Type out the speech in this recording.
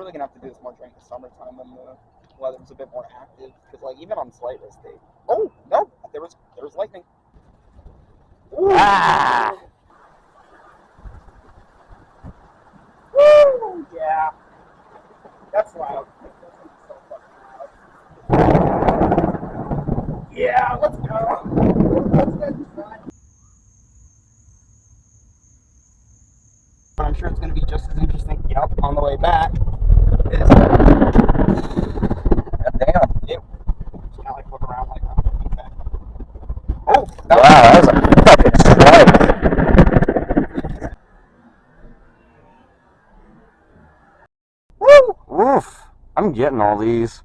really gonna have to do this more during the summertime when the weather's a bit more active. Because like even on slight risk day. Oh no, there was lightning. Ooh. Ah! Woo! Yeah, that's loud. That's gonna be so fucking loud. Yeah, let's go. Let's get this done. I'm sure it's going to be just as interesting. Yep, on the way back. Is God damn. it? Just kind of like look around like that. Okay. Oh, Wow, that was a fucking strike. Woo! Oof. I'm getting all these.